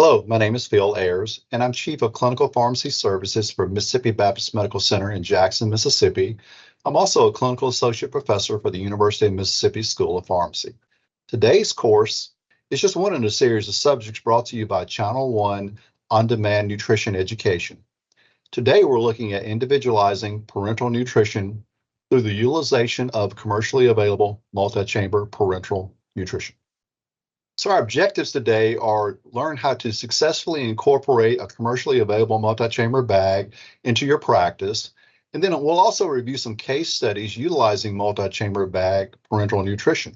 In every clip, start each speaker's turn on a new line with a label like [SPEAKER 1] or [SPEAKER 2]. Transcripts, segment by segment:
[SPEAKER 1] Hello, my name is Phil Ayers, and I'm Chief of Clinical Pharmacy Services for Mississippi Baptist Medical Center in Jackson, Mississippi. I'm also a Clinical Associate Professor for the University of Mississippi School of Pharmacy. Today's course is just one in a series of subjects brought to you by Channel 1 On-Demand Nutrition Education. Today, we're looking at individualizing parenteral nutrition through the utilization of commercially available multi-chamber parenteral nutrition. So our objectives today are learn how to successfully incorporate a commercially available multi-chamber bag into your practice. And then we'll also review some case studies utilizing multi-chamber bag parenteral nutrition.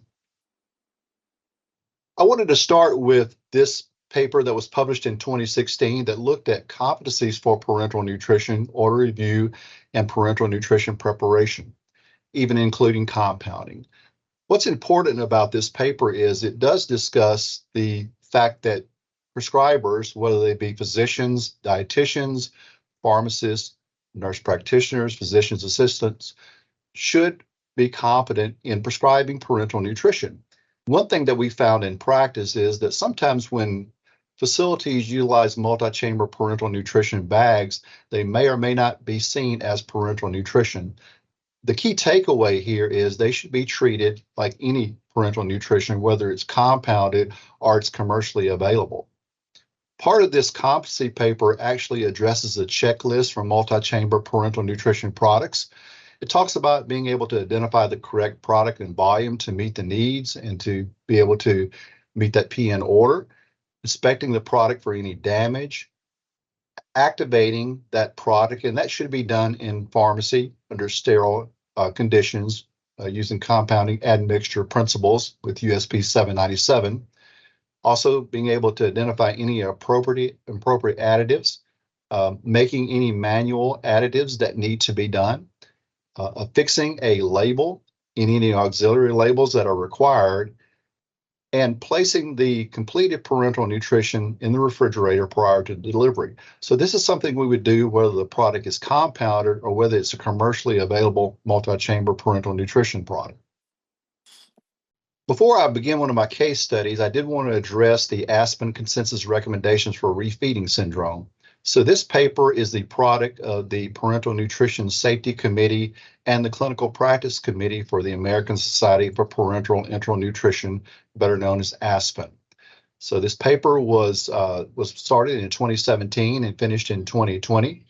[SPEAKER 1] I wanted to start with this paper that was published in 2016 that looked at competencies for parenteral nutrition, order review, and parenteral nutrition preparation, even including compounding. What's important about this paper is it does discuss the fact that prescribers, whether they be physicians, dietitians, pharmacists, nurse practitioners, physician's assistants, should be competent in prescribing parenteral nutrition. One thing that we found in practice is that sometimes when facilities utilize multi-chamber parenteral nutrition bags, they may or may not be seen as parenteral nutrition. The key takeaway here is they should be treated like any parenteral nutrition, whether it's compounded or it's commercially available. Part of this competency paper actually addresses a checklist for multi-chamber parenteral nutrition products. It talks about being able to identify the correct product and volume to meet the needs and to be able to meet that PN order, inspecting the product for any damage, activating that product, and that should be done in pharmacy under sterile conditions using compounding admixture principles with USP 797. Also being able to identify any appropriate additives, making any manual additives that need to be done, affixing a label in any auxiliary labels that are required, and placing the completed parenteral nutrition in the refrigerator prior to delivery. So this is something we would do whether the product is compounded or whether it's a commercially available multi-chamber parenteral nutrition product. Before I begin one of my case studies, I did want to address the Aspen consensus recommendations for refeeding syndrome. So this paper is the product of the Parenteral Nutrition Safety Committee and the Clinical Practice Committee for the American Society for Parenteral Enteral Nutrition, better known as ASPEN. So this paper was started in 2017 and finished in 2020,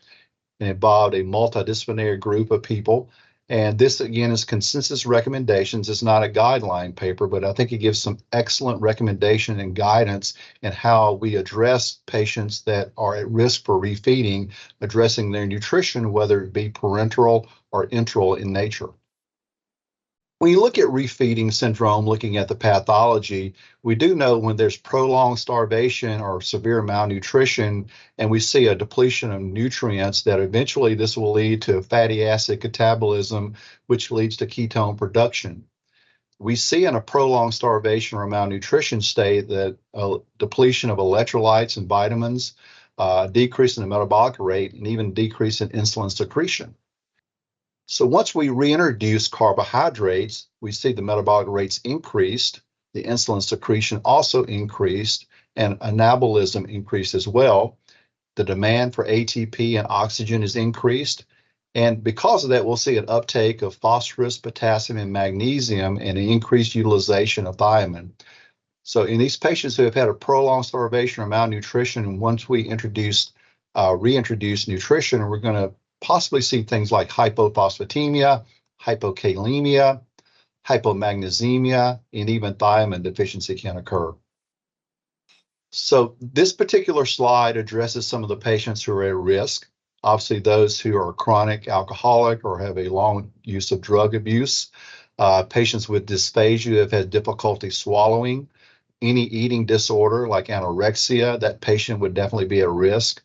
[SPEAKER 1] and involved a multidisciplinary group of people. And this, again, is consensus recommendations. It's not a guideline paper, but I think it gives some excellent recommendation and guidance in how we address patients that are at risk for refeeding, addressing their nutrition, whether it be parenteral or enteral in nature. When you look at refeeding syndrome, looking at the pathology, we do know when there's prolonged starvation or severe malnutrition, and we see a depletion of nutrients, that eventually this will lead to fatty acid catabolism, which leads to ketone production. We see in a prolonged starvation or malnutrition state that a depletion of electrolytes and vitamins, decrease in the metabolic rate, and even decrease in insulin secretion. So once we reintroduce carbohydrates, we see the metabolic rates increased, the insulin secretion also increased, and anabolism increased as well. The demand for ATP and oxygen is increased. And because of that, we'll see an uptake of phosphorus, potassium, and magnesium, and an increased utilization of thiamine. So in these patients who have had a prolonged starvation or malnutrition, once we reintroduce nutrition, we're going to possibly see things like hypophosphatemia, hypokalemia, hypomagnesemia, and even thiamine deficiency can occur. So this particular slide addresses some of the patients who are at risk. Obviously, those who are chronic alcoholic or have a long use of drug abuse, patients with dysphagia who have had difficulty swallowing, any eating disorder like anorexia, that patient would definitely be at risk.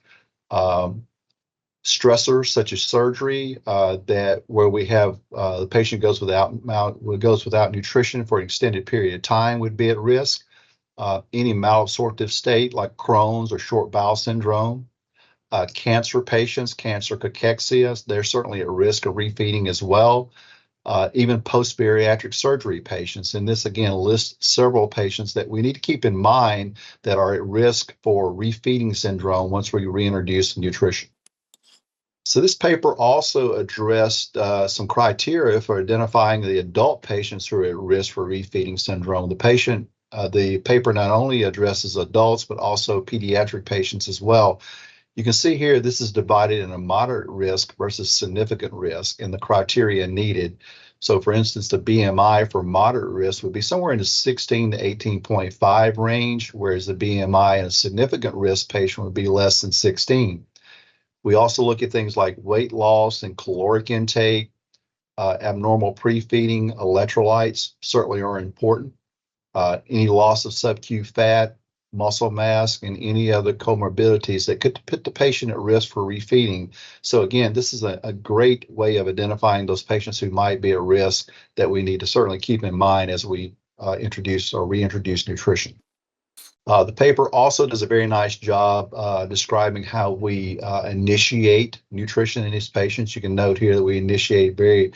[SPEAKER 1] Stressors such as surgery, where we have the patient goes without nutrition for an extended period of time would be at risk. Any malabsorptive state like Crohn's or short bowel syndrome. Cancer patients, cancer cachexia, they're certainly at risk of refeeding as well. even post-bariatric surgery patients. And this again lists several patients that we need to keep in mind that are at risk for refeeding syndrome once we reintroduce nutrition. So this paper also addressed some criteria for identifying the adult patients who are at risk for refeeding syndrome. The paper not only addresses adults, but also pediatric patients as well. You can see here, this is divided in a moderate risk versus significant risk and the criteria needed. So for instance, the BMI for moderate risk would be somewhere in the 16 to 18.5 range, whereas the BMI in a significant risk patient would be less than 16. We also look at things like weight loss and caloric intake, abnormal pre-feeding electrolytes certainly are important. Any loss of sub-Q fat, muscle mass, and any other comorbidities that could put the patient at risk for refeeding. So again, this is a great way of identifying those patients who might be at risk that we need to certainly keep in mind as we introduce or reintroduce nutrition. The paper also does a very nice job describing how we initiate nutrition in these patients. You can note here that we initiate very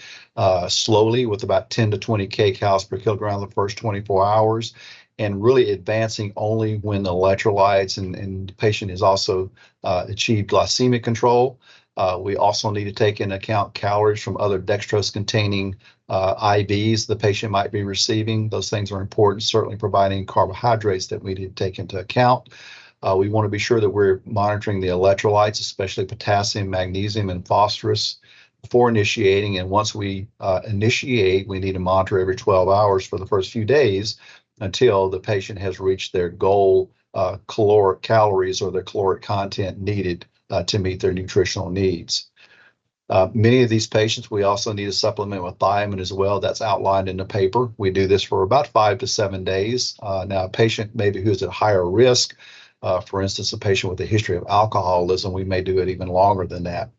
[SPEAKER 1] slowly with about 10 to 20 kcals per kilogram the first 24 hours, and really advancing only when the electrolytes and the patient has also achieved glycemic control. We also need to take into account calories from other dextrose-containing IVs the patient might be receiving. Those things are important, certainly providing carbohydrates that we need to take into account. We want to be sure that we're monitoring the electrolytes, especially potassium, magnesium, and phosphorus before initiating. And once we initiate, we need to monitor every 12 hours for the first few days until the patient has reached their goal calories or their caloric content needed to meet their nutritional needs. Many of these patients, we also need to supplement with thiamine as well. That's outlined in the paper. We do this for about 5 to 7 days. Now, a patient maybe who's at higher risk, for instance, a patient with a history of alcoholism, we may do it even longer than that.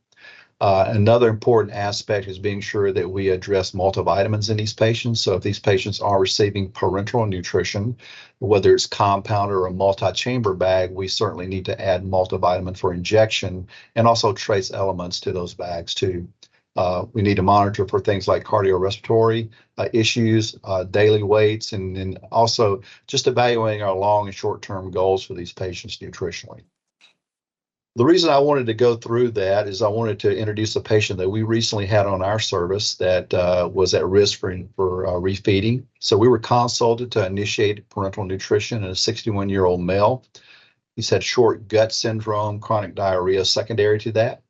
[SPEAKER 1] Another important aspect is being sure that we address multivitamins in these patients. So if these patients are receiving parenteral nutrition, whether it's compounded or a multi-chamber bag, we certainly need to add multivitamin for injection and also trace elements to those bags too. We need to monitor for things like cardiorespiratory issues, daily weights, and also just evaluating our long and short-term goals for these patients nutritionally. The reason I wanted to go through that is I wanted to introduce a patient that we recently had on our service that was at risk for refeeding. So we were consulted to initiate parenteral nutrition in a 61-year-old male. He's had short gut syndrome, chronic diarrhea secondary to that.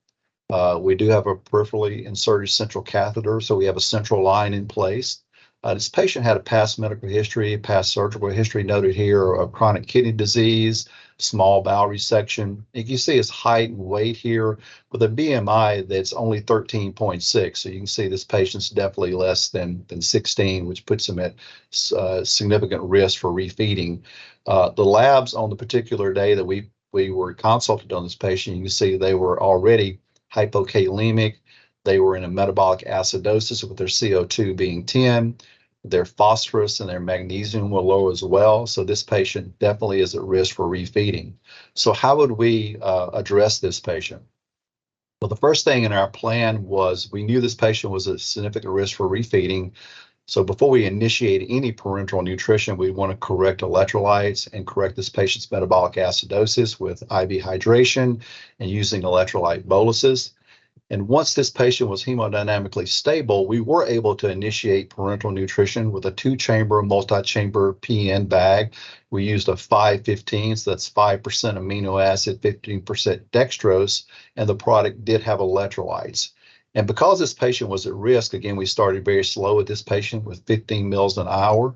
[SPEAKER 1] We do have a peripherally inserted central catheter, so we have a central line in place. This patient had a past medical history, past surgical history noted here of chronic kidney disease, small bowel resection. You can see his height and weight here with a BMI that's only 13.6. So you can see this patient's definitely less than 16, which puts him at significant risk for refeeding. The labs on the particular day that we were consulted on this patient, you can see they were already hypokalemic. They were in a metabolic acidosis with their CO2 being 10. Their phosphorus and their magnesium were low as well. So this patient definitely is at risk for refeeding. So how would we address this patient? Well, the first thing in our plan was we knew this patient was at significant risk for refeeding. So before we initiate any parenteral nutrition, we want to correct electrolytes and correct this patient's metabolic acidosis with IV hydration and using electrolyte boluses. And once this patient was hemodynamically stable, we were able to initiate parenteral nutrition with a 2-chamber, multi-chamber PN bag. We used a 5-15, so that's 5% amino acid, 15% dextrose, and the product did have electrolytes. And because this patient was at risk, again, we started very slow with this patient with 15 mils an hour.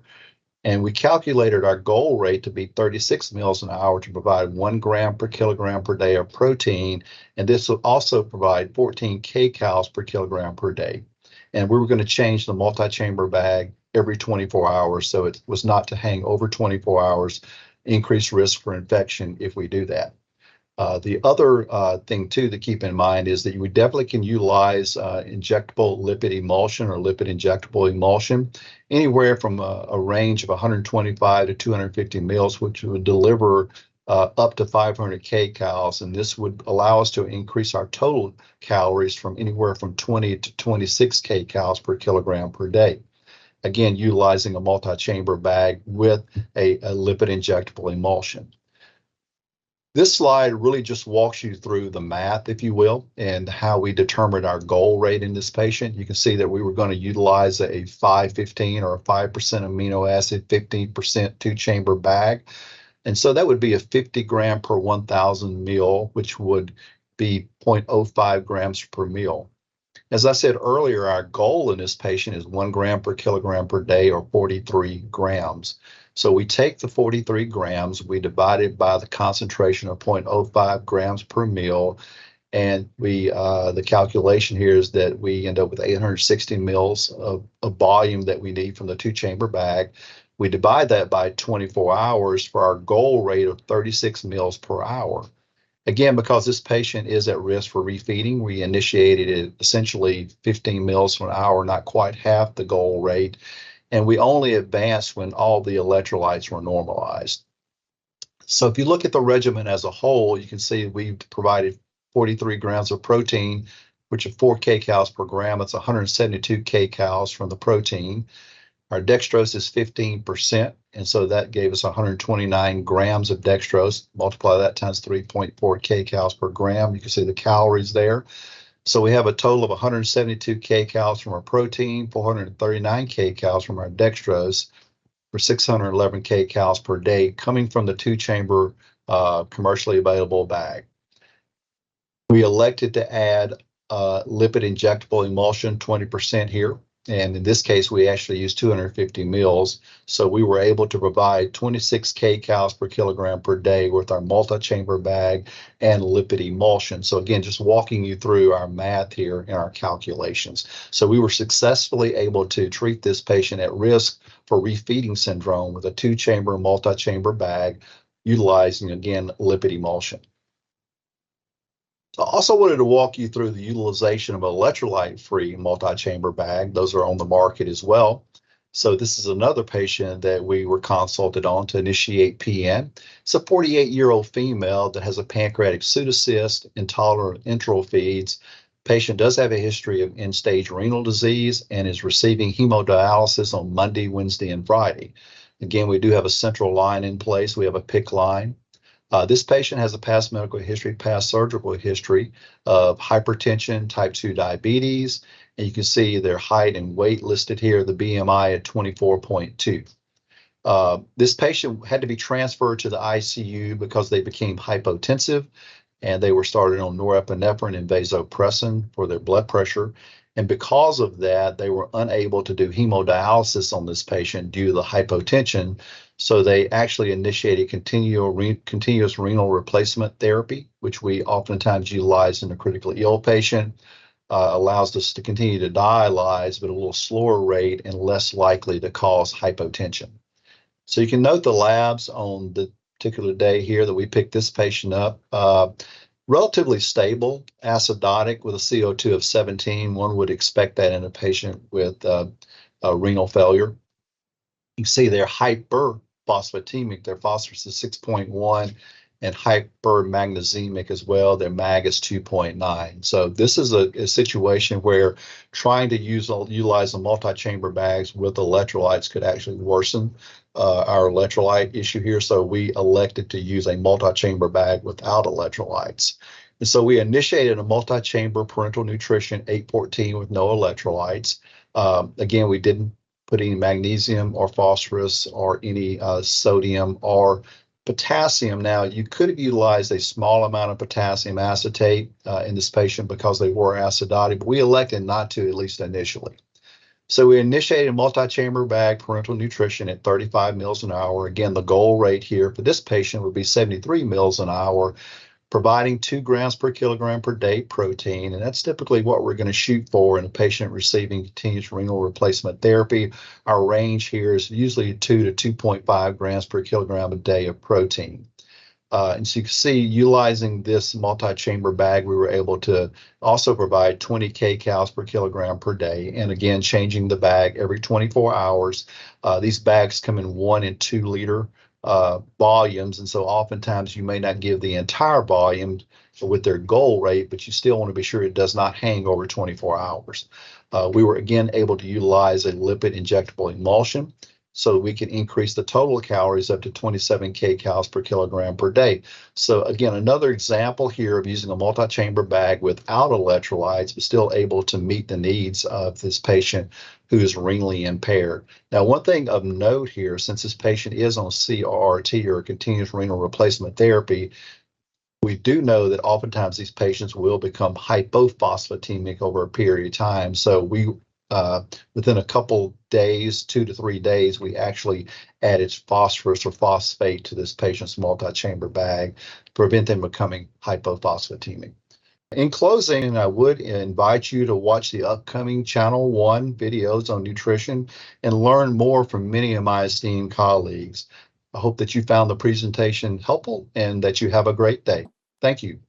[SPEAKER 1] And we calculated our goal rate to be 36 mils an hour to provide 1 gram per kilogram per day of protein. And this will also provide 14 kcals per kilogram per day. And we were going to change the multi-chamber bag every 24 hours. So it was not to hang over 24 hours, increased risk for infection if we do that. The other thing, too, to keep in mind is that you definitely can utilize injectable lipid emulsion or lipid injectable emulsion anywhere from a range of 125 to 250 mils, which would deliver up to 500 kcals, and this would allow us to increase our total calories from anywhere from 20 to 26 kcals per kilogram per day. Again, utilizing a multi-chamber bag with a lipid injectable emulsion. This slide really just walks you through the math, if you will, and how we determined our goal rate in this patient. You can see that we were going to utilize a 515 or a 5% amino acid, 15% two-chamber bag. And so that would be a 50 gram per 1,000 meal, which would be 0.05 grams per meal. As I said earlier, our goal in this patient is 1 gram per kilogram per day, or 43 grams. So we take the 43 grams, we divide it by the concentration of 0.05 grams per meal, and the calculation here is that we end up with 860 mils of volume that we need from the two-chamber bag. We divide that by 24 hours for our goal rate of 36 mils per hour. Again, because this patient is at risk for refeeding, we initiated it essentially 15 mils per hour, not quite half the goal rate, and we only advanced when all the electrolytes were normalized. So if you look at the regimen as a whole, you can see we've provided 43 grams of protein, which are 4 kcals per gram. It's 172 kcals from the protein. Our dextrose is 15%, and so that gave us 129 grams of dextrose. Multiply that times 3.4 kcals per gram. You can see the calories there. So we have a total of 172 kcals from our protein, 439 kcals from our dextrose, for 611 kcals per day coming from the two-chamber commercially available bag. We elected to add lipid injectable emulsion, 20% here. And in this case, we actually used 250 mils. So we were able to provide 26 kcals per kilogram per day with our multi-chamber bag and lipid emulsion. So again, just walking you through our math here and our calculations. So we were successfully able to treat this patient at risk for refeeding syndrome with a two-chamber, multi-chamber bag, utilizing, again, lipid emulsion. I also wanted to walk you through the utilization of electrolyte-free multi-chamber bag. Those are on the market as well. So this is another patient that we were consulted on to initiate PN. It's a 48-year-old female that has a pancreatic pseudocyst, intolerant enteral feeds. Patient does have a history of end-stage renal disease and is receiving hemodialysis on Monday, Wednesday, and Friday. Again, we do have a central line in place. We have a PICC line. This patient has a past medical history, past surgical history of hypertension, type 2 diabetes, and you can see their height and weight listed here, the BMI at 24.2. This patient had to be transferred to the ICU because they became hypotensive, and they were started on norepinephrine and vasopressin for their blood pressure. And because of that, they were unable to do hemodialysis on this patient due to the hypotension. So they actually initiated continuous renal replacement therapy, which we oftentimes utilize in a critically ill patient. Allows us to continue to dialyze, but at a little slower rate and less likely to cause hypotension. So you can note the labs on the particular day here that we picked this patient up. Relatively stable, acidotic with a CO2 of 17. One would expect that in a patient with renal failure. You can see they're hyperphosphatemic. Their phosphorus is 6.1 and hypermagnesiemic as well. Their mag is 2.9. So this is a situation where trying to utilize the multi-chamber bags with electrolytes could actually worsen our electrolyte issue here. So we elected to use a multi-chamber bag without electrolytes. And so we initiated a multi-chamber parenteral nutrition 814 with no electrolytes. Again, we didn't put any magnesium or phosphorus or any sodium or potassium. Now, you could have utilized a small amount of potassium acetate in this patient because they were acidotic, but we elected not to, at least initially. So we initiated a multi-chamber bag parenteral nutrition at 35 mils an hour. Again, the goal rate here for this patient would be 73 mils an hour, providing 2 grams per kilogram per day protein. And that's typically what we're going to shoot for in a patient receiving continuous renal replacement therapy. Our range here is usually 2 to 2.5 grams per kilogram a day of protein. And so you can see, utilizing this multi-chamber bag, we were able to also provide 20 kcals per kilogram per day. And again, changing the bag every 24 hours. These bags come in 1 and 2 liter volumes. And so oftentimes you may not give the entire volume with their goal rate, but you still want to be sure it does not hang over 24 hours. We were again able to utilize a lipid injectable emulsion so we can increase the total calories up to 27 kcal per kilogram per day. So again, another example here of using a multi-chamber bag without electrolytes, but still able to meet the needs of this patient who is renally impaired. Now, one thing of note here, since this patient is on CRRT or continuous renal replacement therapy, we do know that oftentimes these patients will become hypophosphatemic over a period of time. So we, within a couple days, 2 to 3 days, we actually added phosphorus or phosphate to this patient's multi-chamber bag to prevent them becoming hypophosphatemic. In closing, I would invite you to watch the upcoming Channel 1 videos on nutrition and learn more from many of my esteemed colleagues. I hope that you found the presentation helpful and that you have a great day. Thank you.